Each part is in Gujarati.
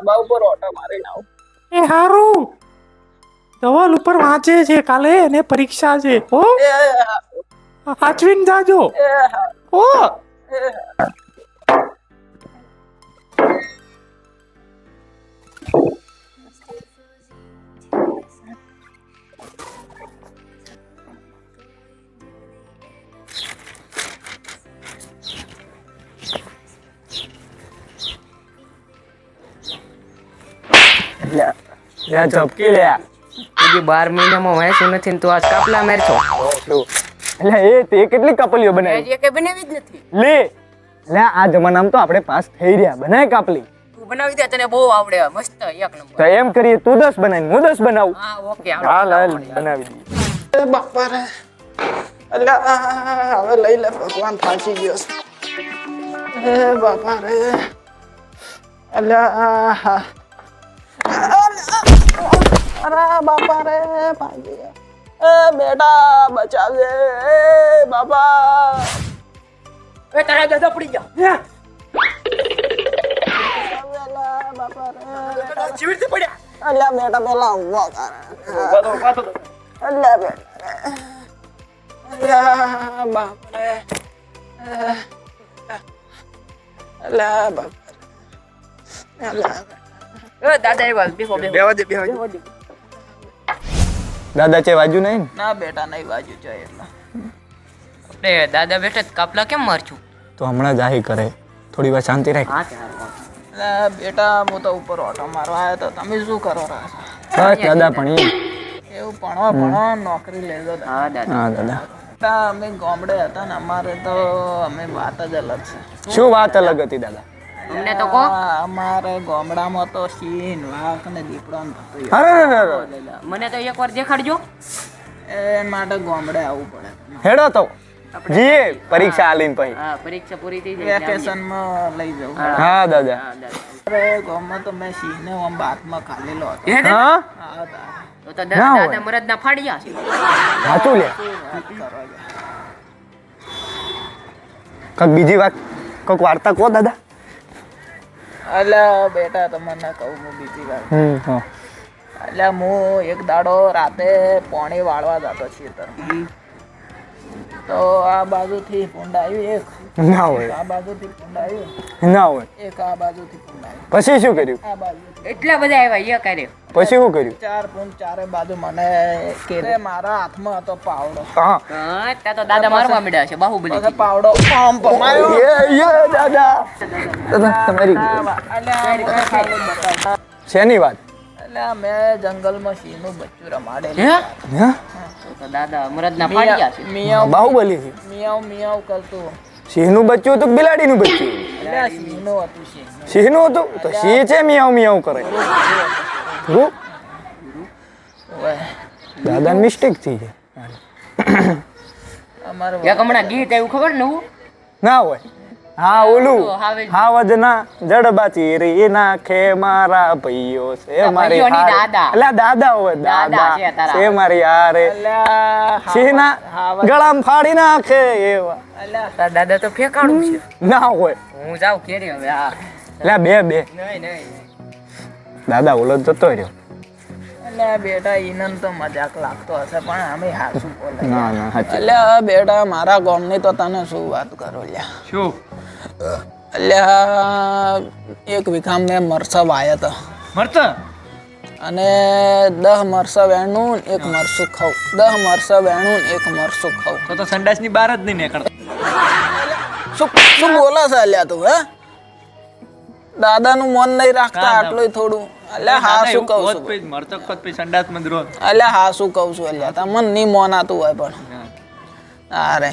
ધાબા ઉપર ઓટો મારીને આવું. એ હારું ધવલ ઉપર વાંચે છે કાલે એને પરીક્ષા છે હો એ સાચવીને જાજો એ હો લ્યા ઝપકી લ્યા. હજી 12 મહિનામાં વાંચ્યું નથી ને તું આજ કાપલા મારશો. એટલે એ તે કેટલી કપલીઓ બનાવી હજી કે બનાવી જ નથી. લે. એટલે આ જમાનામાં તો આપણે પાસ થઈ રહ્યા. બનાય કાપલી. તું બનાવી દે, તને બહુ આવડે મસ્ત એક નંબર. તો એમ કરીએ તું 10 બનાવી હું 10 બનાવું. હા ઓકે હાલ બનાવી દઈએ. બાપા રે અલ્યા હવે લઈ લે ભગવાન થાકી ગયો છે. એ બાપા રે અલ્યા અરે બાપા રે ભાગી ગયા. એ બેટા બચાવજે એ બાપા. એ તારા દાદા પડી જા. અલ્યા બાપા રે જીવી રીતે પડ્યા. અલ્યા બેટા પેલા ઉભો કર. અલ્યા બેટા અલ્યા બાપ રે અલ્યા બાપ અલ્યા એ દાદા એવા બેહો બેહો. બેહો દે. દાદા છે વાજુ નહીં ના બેટા નહીં વાજુ જોઈએ એટલા. આપણે દાદા બેટા કાપલા કેમ મારશું? તો હમણાં જ આહી કરે થોડી વાર શાંતિ રાખ. હા ચાલ બેટા હું તો ઉપર ઓટો મારવા આવ્યો તો તમે શું કરો રહ્યા છો? બસ દાદા ભણીએ એવું ભણો નોકરી લેજો. હા દાદા. હા દાદા બેટા અમે ગામડે હતા ને અમારે તો અમે વાત જ અલગ છે. શું વાત અલગ હતી દાદા? અમને તો કહો. અમારે ગામડામાં તો સિંહ વાઘ ને દીપડો ને થતું. અરે મને તો એકવાર દેખાડજો. એ માટે ગામડે આવવું પડે. હેડો તો જીએ પરીક્ષા આલીને પછી. હા પરીક્ષા પૂરી થઈ જાય વેકેશનમાં લઈ જાઉં. હા દાદા. હા દાદા. અરે ગામમાં તો મેં સિંહને આમ બાથમાં ખાલેલો હતો. હે દાદા? હા તો તો દાદા મરદના ફાડ્યા છે. સાચું લે. કઈક બીજી વાત કોઈક વાર્તા કહો દાદા. અલ્યા બેટા તમને કહું હું બીજી વાત. એટલે હું એક દાડો રાતે પાણી વાળવા જતો ખેતર. તો આ બાજુથી ભૂંડ આવ્યું એક. ના હોય. આ બાજુથી ભૂંડ આવ્યું. ના હોય. એક આ બાજુથી ભૂંડ આવ્યું. પછી શું કર્યું? આ બાજુ. એટલા બધા આવ્યા એ કર્યો. પછી શું કર્યું? ચાર ભૂંડ ચારે બાજુ મને કે મારા હાથમાં હતો પાવડો. હા. હા ત્યાં તો દાદા મારવા મળ્યા છે બાહુબલી. પાવડો આમ પમાયો. યે દાદા. દાદા તમારી. શેની વાત? એટલે મેં જંગલમાં સિંહનું બચ્ચું રમાડેલું. હે? તો દાદા મરદના ફાડ્યા છે. મિયાવ બાહુબલી છે. મિયાવ મિયાવ કરતું. સિંહનું બચ્ચું હતું કે બિલાડીનું બચ્ચું? એટલે સિંહનું હતું. સિંહનું હતું તો સિંહ છે મિયાવ મિયાવ કરે. ધ્રુવ દાદાની મિસ્ટેક થઈ છે. એક હમણાં ગીત આવ્યું ખબર ને હું ના હોય. હા ઓલું હાવજના જડબાચી રે નાખે મારા ભાઈઓ છે મારી દાદા. એટલે દાદા હોય દાદા છે મારી યાર સિંહના ગળામાં ફાડી નાખે એવા. તાર દાદા તો ફેંકાણું છે. ના હોય. હું જાઉં કેરી હવે હા. એટલે બે નહીં દાદા ઓલો જતો રહ્યો. એટલે બેટા ઈનન તો મજાક લાગતો હશે પણ અમે હાસું બોલે. ના ના એટલે બેટા મારા ગામની તો તને શું વાત કરો લ્યા. શું? એટલે એક વીઘા મેં મરસા વાયા હતા. મરસા? અને 10 મરસા વેણું એક મરસું ખાવ. 10 મરસા વેણું એક મરસું ખાવ. તો સંડાસની બહાર જ નહીં નીકળતો. શું બોલે છે અલ્યા તું? હે દાદાનું મન નહીં રાખતા આટલું થોડું. અલ્યા હા શું કહું છું મરચક ખોત પછી સંડાસ માં દ્રો. અલ્યા હા શું કહું છું અલ્યા તમને નહીં મોનાતું હોય પણ. અરે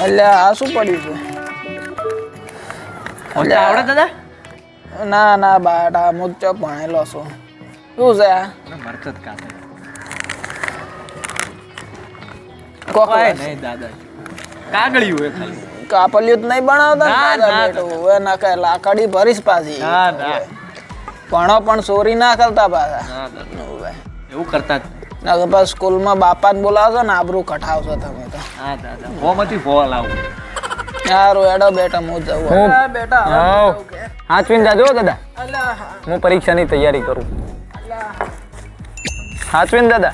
અલ્યા આ શું પડ્યું છે? આવડે દાદા? ના ના બાટા હું તો ભણેલો છું. શું છે આ? મરચક કાતે. કોઈ નહીં દાદા. કાગળિયું હે ખાલી. કાપલિયું તો નહીં બનાવતા બેટું. હવે ના કઈ લાકડી ભરીશ પાછી. ભણો પણ ચોરી ના કરતા પાછા. એવું કરતા ના પાછા સ્કૂલમાં બાપા જ બોલાવશો ને આબરૂ કઢાવશો તમે તો. હા દાદા હોમાંથી ભો લાવો. સારું હેડો બેટા હું જવું હું- અલા, બેટા હવે હું હાવ. જવું ઘેર. હાચવીને જાજો દાદા અલા, હા. હું પરીક્ષાની તૈયારી કરું અલા. હાચવીને દાદા